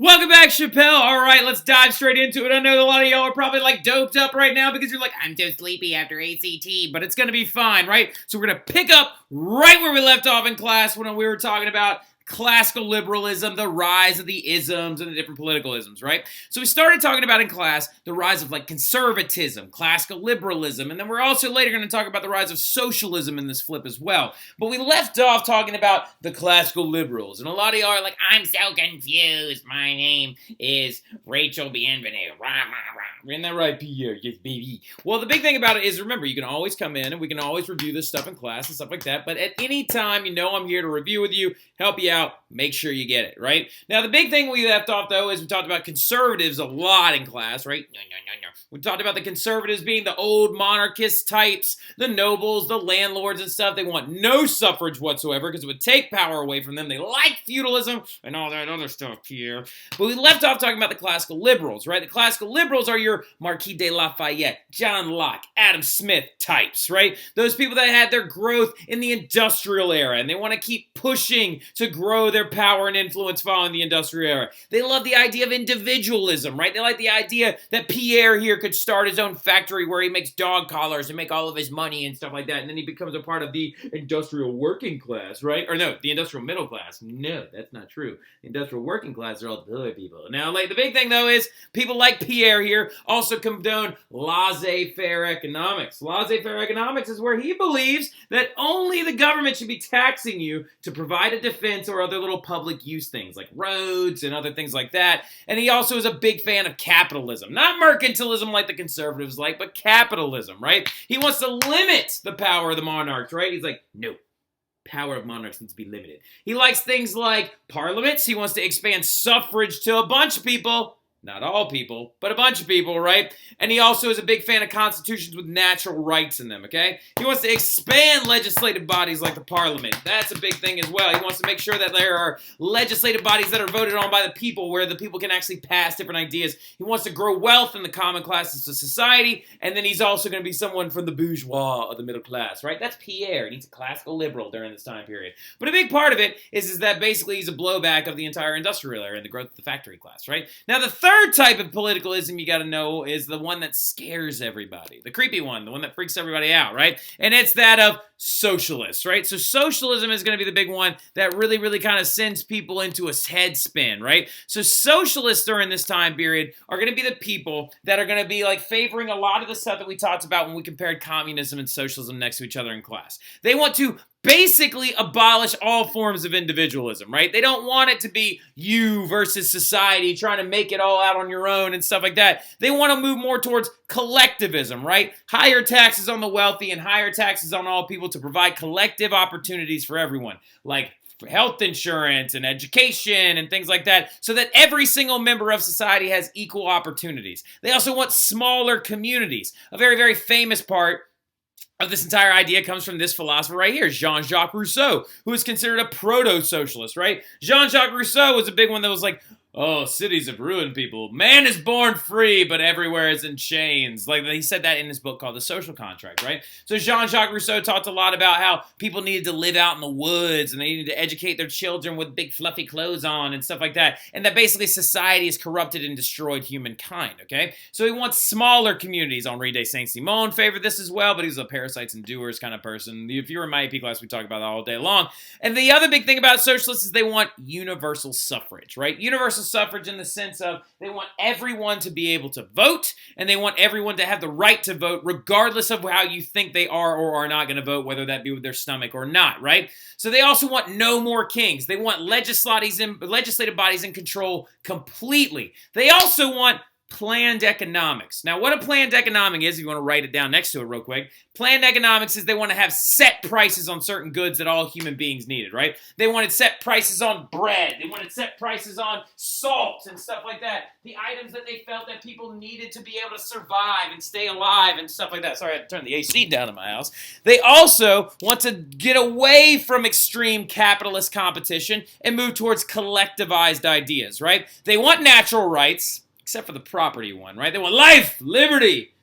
Welcome back, Chappelle. All right, let's dive straight into it. I know a lot of y'all are probably like doped up right now because you're like, I'm so sleepy after ACT, but it's going to be fine, right? So we're going to pick up right where we left off in class when we were talking about classical liberalism, the rise of the isms and the different political isms, right? So we started talking about in class the rise of like conservatism, classical liberalism, and then we're also later going to talk about the rise of socialism in this flip as well. But we left off talking about the classical liberals, and a lot of y'all are like, I'm so confused. My name is Rachel Bienvenue. Rah, rah, rah. Isn't that right, Pierre? Yes, baby. Well, the big thing about it is, remember, you can always come in and we can always review this stuff in class and stuff like that, but at any time, you know I'm here to review with you, help you out, make sure you get it, right? Now, the big thing we left off, though, is we talked about conservatives a lot in class, right? No. We talked about the conservatives being the old monarchist types, the nobles, the landlords and stuff. They want no suffrage whatsoever because it would take power away from them. They like feudalism and all that other stuff here. But we left off talking about the classical liberals, right? The classical liberals are your Marquis de Lafayette, John Locke, Adam Smith types, right? Those people that had their growth in the industrial era and they want to keep pushing to grow their power and influence following the industrial era. They love the idea of individualism, right? They like the idea that Pierre here could start his own factory where he makes dog collars and make all of his money and stuff like that, and then he becomes a part of the industrial working class, right? Or no, the industrial middle class. No, that's not true. The industrial working class are all the other people. Now, like, the big thing, though, is people like Pierre here also condone laissez-faire economics. Laissez-faire economics is where he believes that only the government should be taxing you to provide a defense or other little public use things like roads and other things like that. And he also is a big fan of capitalism. Not mercantilism like the conservatives like, but capitalism, right? He wants to limit the power of the monarchs, right? He's like, no. Power of monarchs needs to be limited. He likes things like parliaments. He wants to expand suffrage to a bunch of people. Not all people, but a bunch of people, right? And he also is a big fan of constitutions with natural rights in them, okay? He wants to expand legislative bodies like the parliament. That's a big thing as well. He wants to make sure that there are legislative bodies that are voted on by the people where the people can actually pass different ideas. He wants to grow wealth in the common classes of society, and then he's also going to be someone from the bourgeois of the middle class, right? That's Pierre, and he's a classical liberal during this time period. But a big part of it is that basically he's a blowback of the entire industrial era and the growth of the factory class, right? Now, the third type of politicalism you got to know is the one that scares everybody. The creepy one, the one that freaks everybody out, right? And it's that of socialists, right? So socialism is going to be the big one that really kind of sends people into a head spin, right? So socialists during this time period are going to be the people that are going to be like favoring a lot of the stuff that we talked about when we compared communism and socialism next to each other in class. They want to basically abolish all forms of individualism, right? They don't want it to be you versus society trying to make it all out on your own and stuff like that. They want to move more towards collectivism, right? Higher taxes on the wealthy and higher taxes on all people to provide collective opportunities for everyone, like health insurance and education and things like that, so that every single member of society has equal opportunities. They also want smaller communities. A very famous part of this entire idea comes from this philosopher right here, Jean-Jacques Rousseau, who is considered a proto-socialist, right? Jean-Jacques Rousseau was a big one that was like, oh, cities have ruined people. Man is born free, but everywhere is in chains. Like, he said that in his book called The Social Contract, right? So Jean-Jacques Rousseau talked a lot about how people needed to live out in the woods and they needed to educate their children with big fluffy clothes on and stuff like that. And that basically society has corrupted and destroyed humankind, okay? So he wants smaller communities. Henri de Saint-Simon favored this as well, but he's a parasites and doers kind of person. If you were in my AP class, we talk about that all day long. And the other big thing about socialists is they want universal suffrage, right? Universal suffrage in the sense of they want everyone to be able to vote, and they want everyone to have the right to vote regardless of how you think they are or are not going to vote, whether that be with their stomach or not, right? So they also want no more kings. They want legislative bodies in control completely. They also want planned economics. Now, what a planned economic is, if you want to write it down next to it real quick, planned economics is they want to have set prices on certain goods that all human beings needed, right? They wanted set prices on bread. They wanted set prices on salt and stuff like that. The items that they felt that people needed to be able to survive and stay alive and stuff like that. Sorry, I had to turn the AC down in my house. They also want to get away from extreme capitalist competition and move towards collectivized ideas, right? They want natural rights, except for the property one, right? They want life, liberty.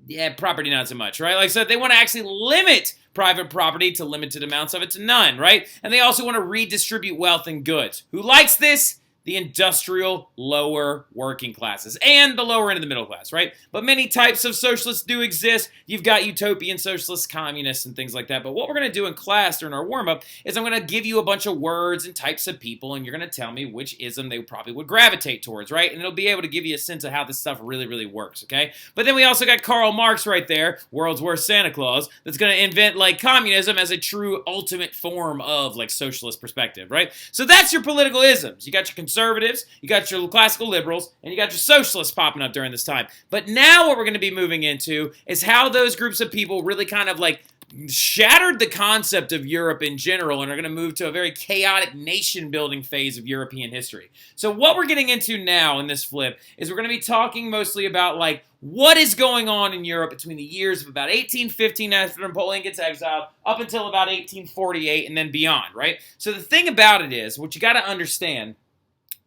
Yeah, property not so much, right? Like, so they want to actually limit private property to limited amounts of it to none, right? And they also want to redistribute wealth and goods. Who likes this? the industrial lower working classes and the lower end of the middle class, right? But many types of socialists do exist. You've got utopian socialists, communists, and things like that. But what we're going to do in class during our warm-up is I'm going to give you a bunch of words and types of people, and you're going to tell me which ism they probably would gravitate towards, right? And it'll be able to give you a sense of how this stuff really, really works, okay? But then we also got Karl Marx right there, world's worst Santa Claus, that's going to invent, like, communism as a true ultimate form of, like, socialist perspective, right? So that's your political isms. You got your conservatives, you got your classical liberals, and you got your socialists popping up during this time. But now what we're going to be moving into is how those groups of people really kind of like shattered the concept of Europe in general and are going to move to a very chaotic nation-building phase of European history. So what we're getting into now in this flip is we're going to be talking mostly about like what is going on in Europe between the years of about 1815 after Napoleon gets exiled up until about 1848 and then beyond, right? So the thing about it is, what you got to understand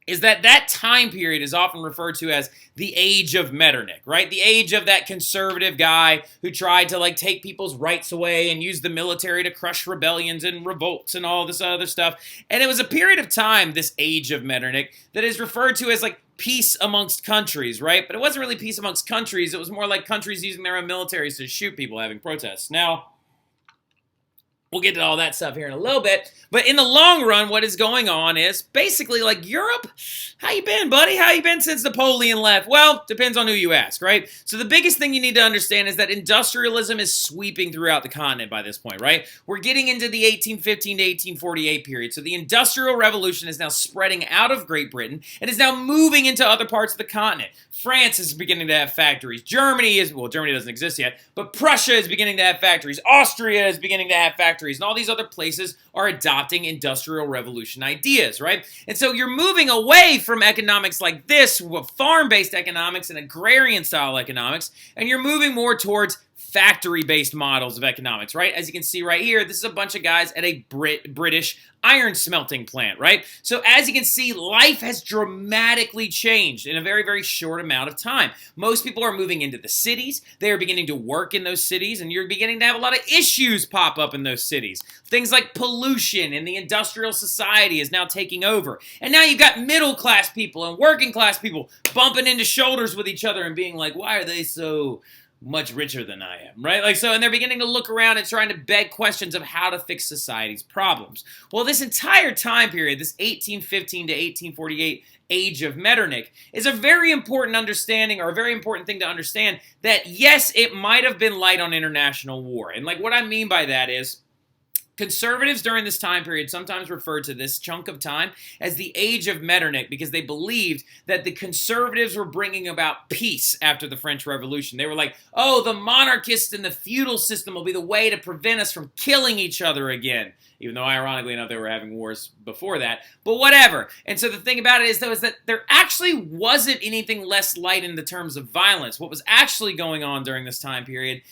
is that that time period is often referred to as the age of Metternich, right? The age of that conservative guy who tried to like take people's rights away and use the military to crush rebellions and revolts and all this other stuff. And it was a period of time, this age of Metternich, that is referred to as like peace amongst countries, right? But it wasn't really peace amongst countries. It was more like countries using their own militaries to shoot people having protests. Now, we'll get to all that stuff here in a little bit. But in the long run, what is going on is basically like Europe, how you been, buddy? How you been since Napoleon left? Well, depends on who you ask, right? So the biggest thing you need to understand is that industrialism is sweeping throughout the continent by this point, right? We're getting into the 1815 to 1848 period. So the Industrial Revolution is now spreading out of Great Britain and is now moving into other parts of the continent. France is beginning to have factories. Germany doesn't exist yet, but Prussia is beginning to have factories. Austria is beginning to have factories. And all these other places are adopting Industrial Revolution ideas, right? And so you're moving away from economics like this, farm-based economics and agrarian-style economics, and you're moving more towards factory-based models of economics, right? As you can see right here, this is a bunch of guys at a British iron smelting plant, right? So as you can see, life has dramatically changed in a very, very short amount of time. Most people are moving into the cities. They are beginning to work in those cities, and you're beginning to have a lot of issues pop up in those cities. Things like pollution and the industrial society is now taking over. And now you've got middle-class people and working-class people bumping into shoulders with each other and being like, why are they so much richer than I am, right? Like, so, and they're beginning to look around and trying to beg questions of how to fix society's problems. Well, this entire time period, this 1815 to 1848 age of Metternich, is a very important understanding, or a very important thing to understand, that yes, it might have been light on international war. And like what I mean by that is, conservatives during this time period sometimes referred to this chunk of time as the age of Metternich because they believed that the conservatives were bringing about peace after the French Revolution. They were like, oh, the monarchist and the feudal system will be the way to prevent us from killing each other again. Even though, ironically enough, they were having wars before that. But whatever. And so the thing about it is, though, is that there actually wasn't anything less light in the terms of violence. What was actually going on during this time period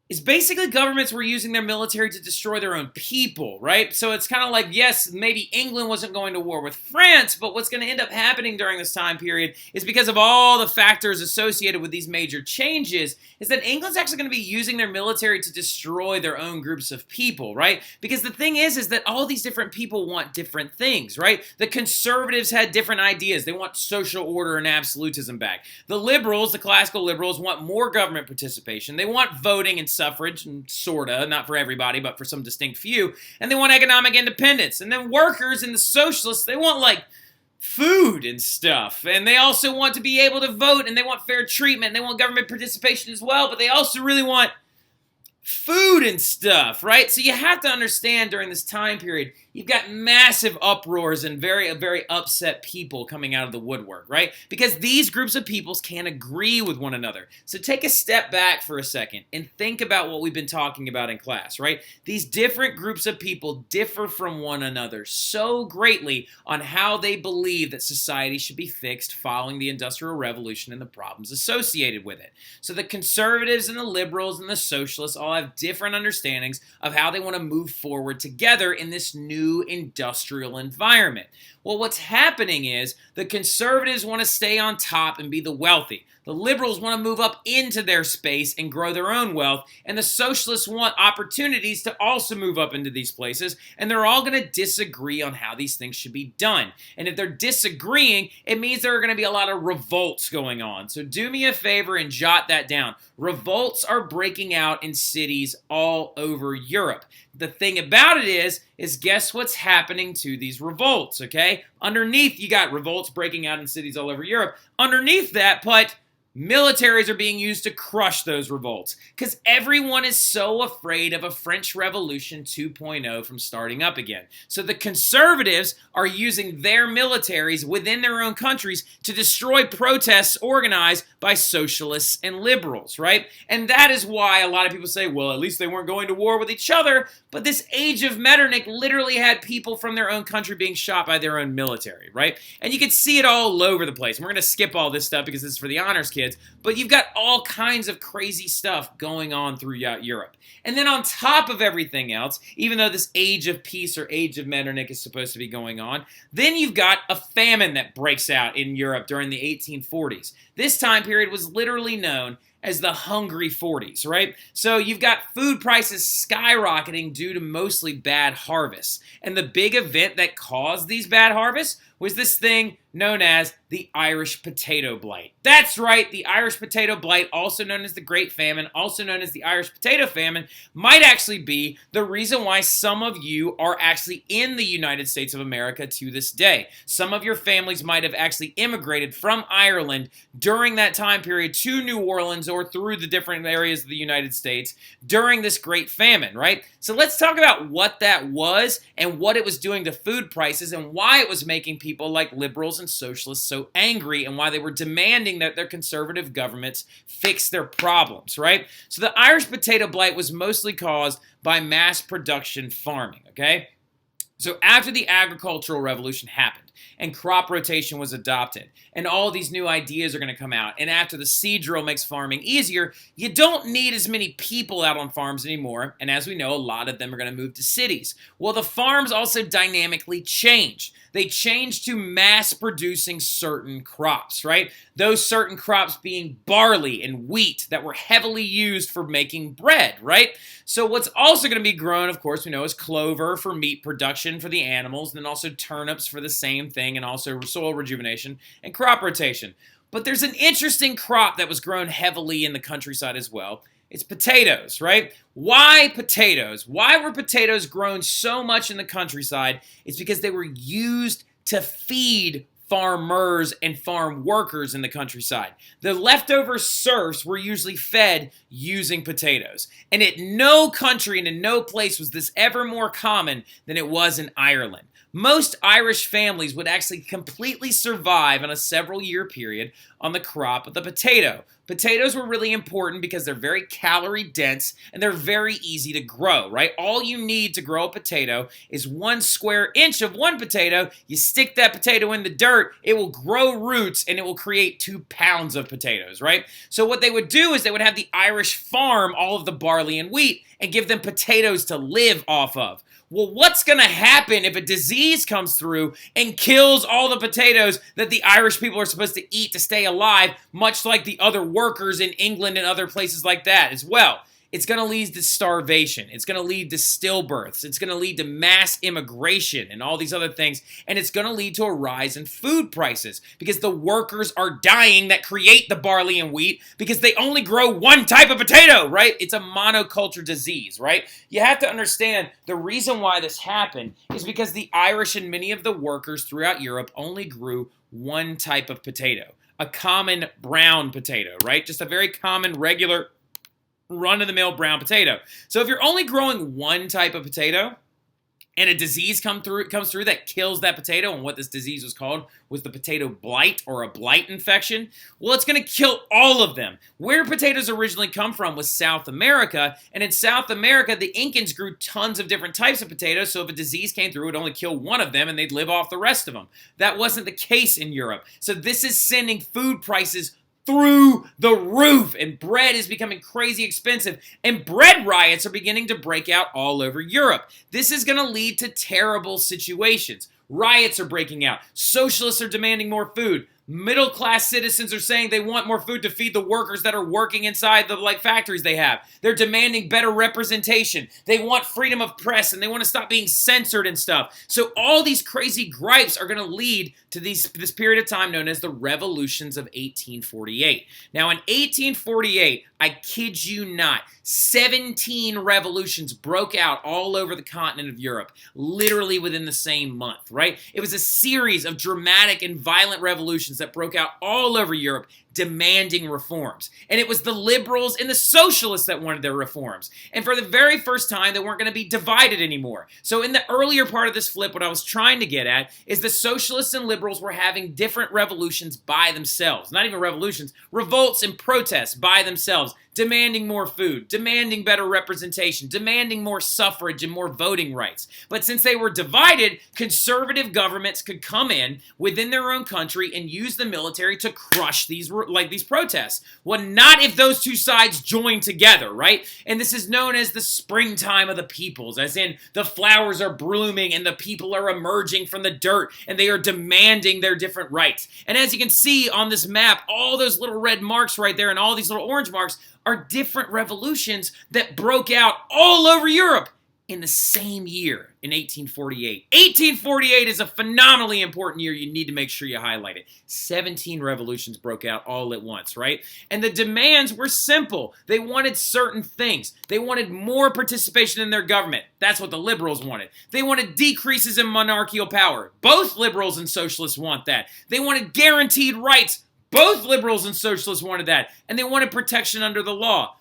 is basically governments were using their military to destroy their own people, right? So it's kind of like, yes, maybe England wasn't going to war with France, but what's going to end up happening during this time period is because of all the factors associated with these major changes, is that England's actually going to be using their military to destroy their own groups of people, right? Because the thing is that all these different people want different things, right? The conservatives had different ideas. They want social order and absolutism back. The liberals, the classical liberals, want more government participation. They want voting and suffrage, and sorta, not for everybody, but for some distinct few, and they want economic independence. And then workers and the socialists, they want, like, food and stuff, and they also want to be able to vote, and they want fair treatment, and they want government participation as well, but they also really want food and stuff, right? So you have to understand during this time period, you've got massive uproars and very, very upset people coming out of the woodwork, right? Because these groups of peoples can't agree with one another. So take a step back for a second and think about what we've been talking about in class, right? These different groups of people differ from one another so greatly on how they believe that society should be fixed following the Industrial Revolution and the problems associated with it. So the conservatives and the liberals and the socialists all have different understandings of how they want to move forward together in this new industrial environment. Well, what's happening is the conservatives want to stay on top and be the wealthy. The liberals want to move up into their space and grow their own wealth, and the socialists want opportunities to also move up into these places, and they're all going to disagree on how these things should be done. And if they're disagreeing, it means there are going to be a lot of revolts going on. So do me a favor and jot that down. Revolts are breaking out in cities all over Europe. The thing about it is guess what's happening to these revolts, okay? Underneath, you got revolts breaking out in cities all over Europe. Underneath that, but militaries are being used to crush those revolts because everyone is so afraid of a French Revolution 2.0 from starting up again. So the conservatives are using their militaries within their own countries to destroy protests organized by socialists and liberals, right? And that is why a lot of people say, well, at least they weren't going to war with each other. But this age of Metternich literally had people from their own country being shot by their own military, right? And you can see it all over the place. And we're going to skip all this stuff because this is for the honors kids. But you've got all kinds of crazy stuff going on throughout Europe. And then on top of everything else, even though this age of peace or age of Metternich is supposed to be going on, then you've got a famine that breaks out in Europe during the 1840s. This time period was literally known as the Hungry Forties, right? So you've got food prices skyrocketing due to mostly bad harvests. And the big event that caused these bad harvests was this thing known as the Irish Potato Blight. That's right, the Irish Potato Blight, also known as the Great Famine, also known as the Irish Potato Famine, might actually be the reason why some of you are actually in the United States of America to this day. Some of your families might have actually immigrated from Ireland during that time period to New Orleans or through the different areas of the United States during this Great Famine, right? So let's talk about what that was and what it was doing to food prices and why it was making people like liberals and socialists so angry and why they were demanding that their conservative governments fix their problems, right? So the Irish Potato Blight was mostly caused by mass production farming, okay? So after the agricultural revolution happened and crop rotation was adopted and all these new ideas are going to come out, and after the seed drill makes farming easier, you don't need as many people out on farms anymore, and as we know, a lot of them are going to move to cities. Well, the farms also dynamically changed. They changed to mass producing certain crops, right? Those certain crops being barley and wheat that were heavily used for making bread, right? So what's also going to be grown, of course, we know is clover for meat production for the animals, and then also turnips for the same thing, and also soil rejuvenation and crop rotation. But there's an interesting crop that was grown heavily in the countryside as well. It's potatoes, right? Why potatoes? Why were potatoes grown so much in the countryside? It's because they were used to feed farmers and farm workers in the countryside. The leftover serfs were usually fed using potatoes. And at no country and in no place was this ever more common than it was in Ireland. Most Irish families would actually completely survive on a several-year period on the crop of the potato. Potatoes were really important because they're very calorie-dense and they're very easy to grow, right? All you need to grow a potato is 1 square inch of one potato. You stick that potato in the dirt, it will grow roots, and it will create 2 pounds of potatoes, right? So what they would do is they would have the Irish farm all of the barley and wheat and give them potatoes to live off of. Well, what's going to happen if a disease comes through and kills all the potatoes that the Irish people are supposed to eat to stay alive, much like the other workers in England and other places like that as well? It's going to lead to starvation. It's going to lead to stillbirths. It's going to lead to mass immigration and all these other things. And it's going to lead to a rise in food prices because the workers are dying that create the barley and wheat because they only grow one type of potato, right? It's a monoculture disease, right? You have to understand the reason why this happened is because the Irish and many of the workers throughout Europe only grew one type of potato, a common brown potato, right? Just a very common, regular, run-of-the-mill brown potato. So if you're only growing one type of potato and a disease comes through that kills that potato, and what this disease was called was the potato blight or a blight infection, well, it's going to kill all of them. Where potatoes originally come from was South America, and in South America, the Incans grew tons of different types of potatoes, so if a disease came through, it would only kill one of them, and they'd live off the rest of them. That wasn't the case in Europe. So this is sending food prices through the roof, and bread is becoming crazy expensive, and bread riots are beginning to break out all over Europe. This is going to lead to terrible situations. Riots are breaking out. Socialists are demanding more food. Middle-class citizens are saying they want more food to feed the workers that are working inside the factories they have. They're demanding better representation. They want freedom of press, and they want to stop being censored and stuff. So all these crazy gripes are going to lead to this period of time known as the revolutions of 1848. Now, in 1848, I kid you not, 17 revolutions broke out all over the continent of Europe, literally within the same month, right? It was a series of dramatic and violent revolutions that broke out all over Europe, demanding reforms. And it was the liberals and the socialists that wanted their reforms. And for the very first time, they weren't going to be divided anymore. So in the earlier part of this flip, what I was trying to get at is the socialists and liberals were having different revolutions by themselves. Not even revolutions, revolts and protests by themselves, demanding more food, demanding better representation, demanding more suffrage and more voting rights. But since they were divided, conservative governments could come in within their own country and use the military to crush these protests. Well, not if those two sides join together, right? And this is known as the springtime of the peoples, as in the flowers are blooming and the people are emerging from the dirt and they are demanding their different rights. And as you can see on this map, all those little red marks right there and all these little orange marks are different revolutions that broke out all over Europe in the same year, in 1848. 1848 is a phenomenally important year. You need to make sure you highlight it. 17 revolutions broke out all at once, right? And the demands were simple. They wanted certain things. They wanted more participation in their government. That's what the liberals wanted. They wanted decreases in monarchical power. Both liberals and socialists want that. They wanted guaranteed rights. Both liberals and socialists wanted that, and they wanted protection under the law.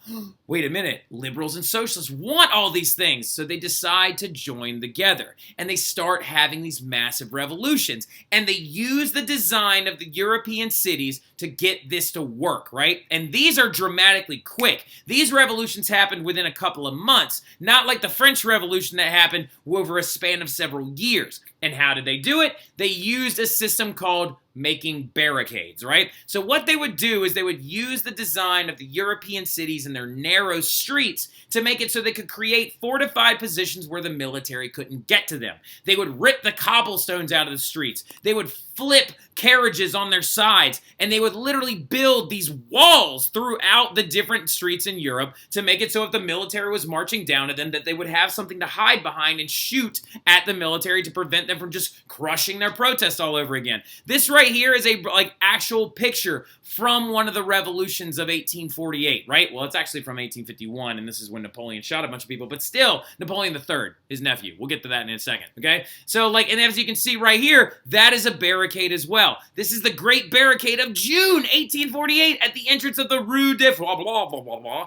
Wait a minute, liberals and socialists want all these things, so they decide to join together, and they start having these massive revolutions, and they use the design of the European cities to get this to work, right? And these are dramatically quick. These revolutions happened within a couple of months, not like the French Revolution that happened over a span of several years. And how did they do it? They used a system called making barricades, right? So what they would do is they would use the design of the European cities and their narrow streets to make it so they could create fortified positions where the military couldn't get to them. They would rip the cobblestones out of the streets. They would flip carriages on their sides, and they would literally build these walls throughout the different streets in Europe to make it so if the military was marching down at them that they would have something to hide behind and shoot at the military to prevent them from just crushing their protests all over again. This right here is a actual picture from one of the revolutions of 1848, right? Well, it's actually from 1851, and this is when Napoleon shot a bunch of people, but still, Napoleon III, his nephew. We'll get to that in a second, okay? So, and as you can see right here, that is a barricade as well. This is the Great Barricade of June 1848 at the entrance of the Rue de blah, blah, blah, blah, blah.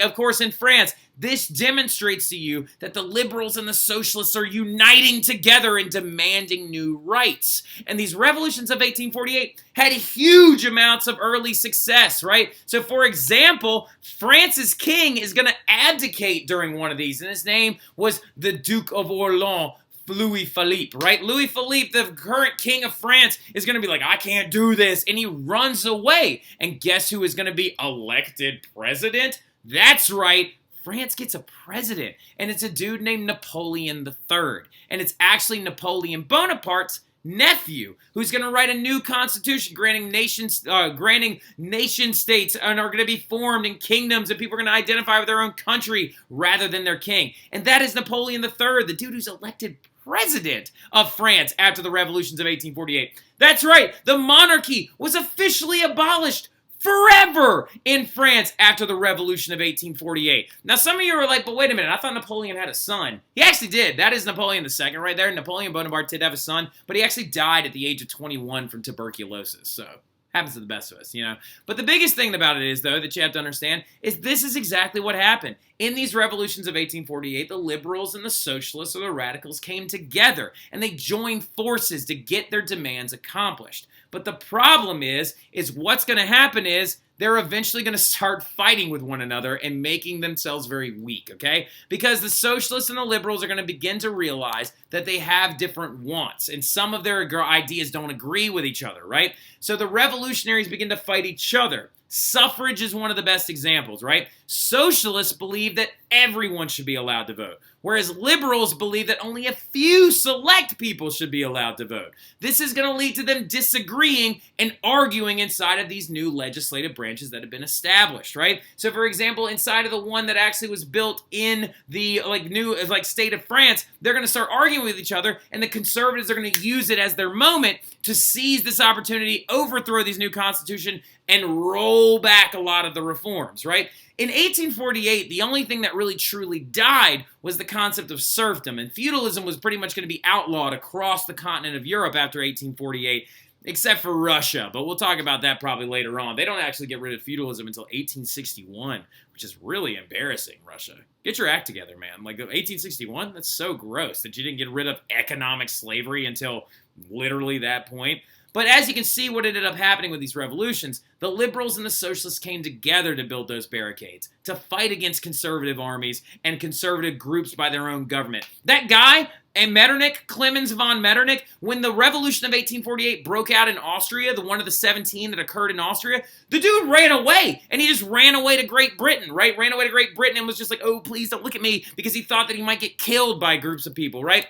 Of course, in France, this demonstrates to you that the liberals and the socialists are uniting together and demanding new rights. And these revolutions of 1848 had huge amounts of early success, right? So, for example, France's king is going to abdicate during one of these, and his name was the Duke of Orleans, Louis Philippe, right? Louis Philippe, the current king of France, is going to be like, I can't do this, and he runs away. And guess who is going to be elected president? That's right. France gets a president, and it's a dude named Napoleon III. And it's actually Napoleon Bonaparte's nephew who's going to write a new constitution granting nation states and are going to be formed in kingdoms, and people are going to identify with their own country rather than their king. And that is Napoleon III, the dude who's elected president of France after the revolutions of 1848. That's right, the monarchy was officially abolished forever in France after the revolution of 1848. Now, some of you are like, but wait a minute, I thought Napoleon had a son. He actually did. That is Napoleon II right there. Napoleon Bonaparte did have a son, but he actually died at the age of 21 from tuberculosis, so happens to the best of us, you know. But the biggest thing about it is, though, that you have to understand is this is exactly what happened. In these revolutions of 1848, the liberals and the socialists or the radicals came together, and they joined forces to get their demands accomplished. But the problem is what's going to happen is they're eventually going to start fighting with one another and making themselves very weak, okay? Because the socialists and the liberals are going to begin to realize that they have different wants, and some of their ideas don't agree with each other, right? So the revolutionaries begin to fight each other. Suffrage is one of the best examples, right? Socialists believe that everyone should be allowed to vote, whereas liberals believe that only a few select people should be allowed to vote. This is going to lead to them disagreeing and arguing inside of these new legislative branches that have been established, right? So, for example, inside of the one that actually was built in the new state of France, they're going to start arguing with each other, and the conservatives are going to use it as their moment to seize this opportunity, overthrow these new constitution, and roll back a lot of the reforms, right? In 1848, the only thing that really truly died was the concept of serfdom, and feudalism was pretty much going to be outlawed across the continent of Europe after 1848, except for Russia, but we'll talk about that probably later on. They don't actually get rid of feudalism until 1861, which is really embarrassing, Russia. Get your act together, man. 1861? That's so gross that you didn't get rid of economic slavery until literally that point. But as you can see what ended up happening with these revolutions, the liberals and the socialists came together to build those barricades, to fight against conservative armies and conservative groups by their own government. That guy, Metternich, Clemens von Metternich, when the revolution of 1848 broke out in Austria, the one of the 17 that occurred in Austria, the dude ran away, and he just ran away to Great Britain, right? Ran away to Great Britain and was just like, oh, please don't look at me, because he thought that he might get killed by groups of people, right?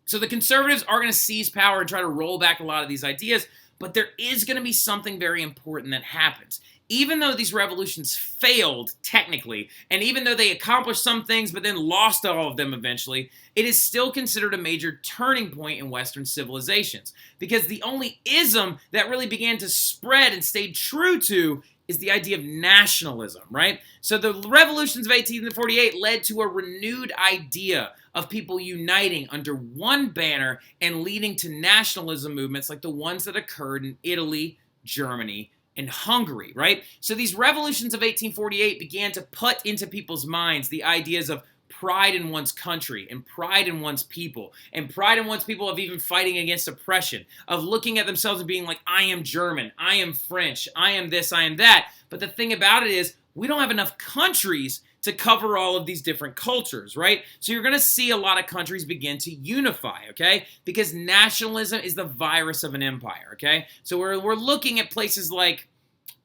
So the conservatives are going to seize power and try to roll back a lot of these ideas, but there is going to be something very important that happens. Even though these revolutions failed, technically, and even though they accomplished some things but then lost all of them eventually, it is still considered a major turning point in Western civilizations. Because the only ism that really began to spread and stayed true to is the idea of nationalism, right? So the revolutions of 1848 led to a renewed idea of people uniting under one banner and leading to nationalism movements like the ones that occurred in Italy, Germany, and Hungary, right? So these revolutions of 1848 began to put into people's minds the ideas of pride in one's country and pride in one's people and pride in one's people of even fighting against oppression, of looking at themselves and being like, I am German, I am French, I am this, I am that. But the thing about it is, we don't have enough countries to cover all of these different cultures, right? So you're going to see a lot of countries begin to unify, okay? Because nationalism is the virus of an empire, okay? So we're looking at places like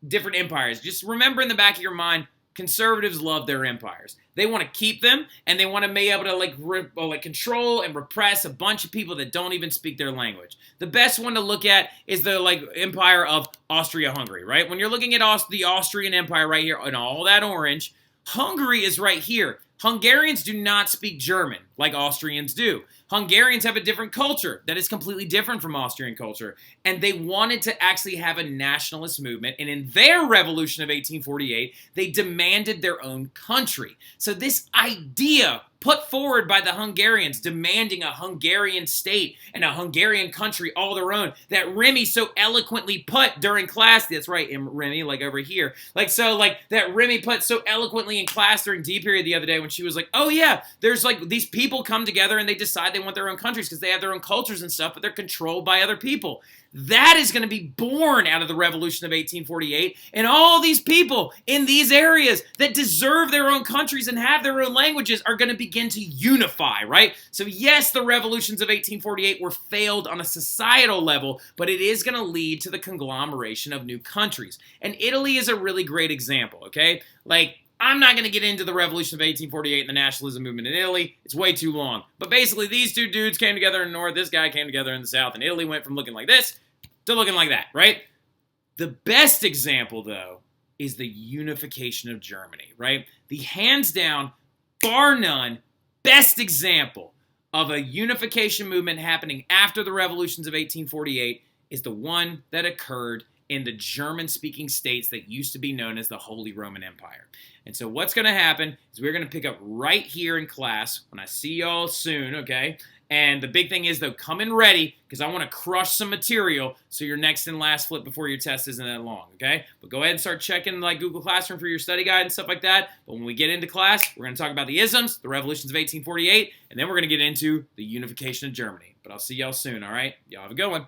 different empires. Just remember in the back of your mind, conservatives love their empires. They want to keep them, and they want to be able to control and repress a bunch of people that don't even speak their language. The best one to look at is the empire of Austria-Hungary, right? When you're looking at the Austrian Empire right here, and all that orange, Hungary is right here. Hungarians do not speak German like Austrians do. Hungarians have a different culture that is completely different from Austrian culture. And they wanted to actually have a nationalist movement. And in their revolution of 1848, they demanded their own country. So this idea put forward by the Hungarians demanding a Hungarian state and a Hungarian country all their own that Remy so eloquently put during class. That's right, Remy, over here. That Remy put so eloquently in class during D period the other day when she was like, oh yeah, there's these people come together and they decide they want their own countries because they have their own cultures and stuff, but they're controlled by other people. That is going to be born out of the revolution of 1848, and all these people in these areas that deserve their own countries and have their own languages are going to begin to unify, right? So yes, the revolutions of 1848 were failed on a societal level, but it is going to lead to the conglomeration of new countries. And Italy is a really great example, okay? I'm not going to get into the revolution of 1848 and the nationalism movement in Italy. It's way too long. But basically, these two dudes came together in the north, this guy came together in the south, and Italy went from looking like this to looking like that, right? The best example, though, is the unification of Germany, right? The hands down, bar none, best example of a unification movement happening after the revolutions of 1848 is the one that occurred in the German-speaking states that used to be known as the Holy Roman Empire. And so what's going to happen is we're going to pick up right here in class when I see y'all soon, okay? And the big thing is, though, come in ready because I want to crush some material so your next and last flip before your test isn't that long, okay? But go ahead and start checking Google Classroom for your study guide and stuff like that. But when we get into class, we're going to talk about the isms, the revolutions of 1848, and then we're going to get into the unification of Germany. But I'll see y'all soon, all right? Y'all have a good one.